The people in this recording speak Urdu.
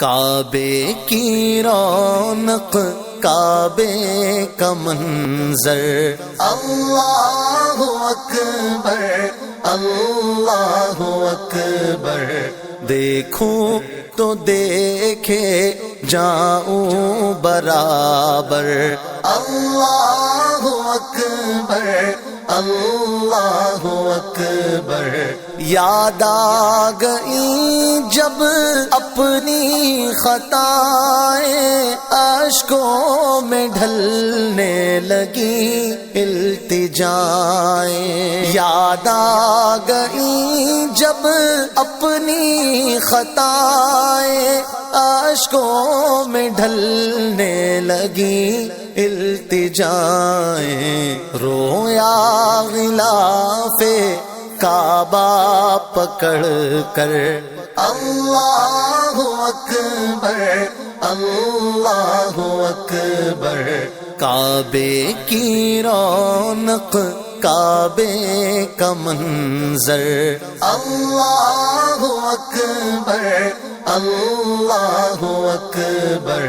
کعبے کی رونق کعبے کا منظر، اللہ اکبر اللہ اکبر، دیکھوں تو دیکھے جاؤں برابر، اللہ اکبر اللہ اکبر۔ یاد آ گئی جب اپنی خطائیں، اشکوں میں ڈھلنے لگی التجائیں، یاد آ گئی جب اپنی خطائیں، اشکوں میں ڈھلنے لگی التجائیں، رویا غلاف کعبہ پکڑ کر، اللہ اکبر اللہ اکبر۔ کعبے کی رونق کعبے کا منظر، اللہ اکبر اللہ اکبر۔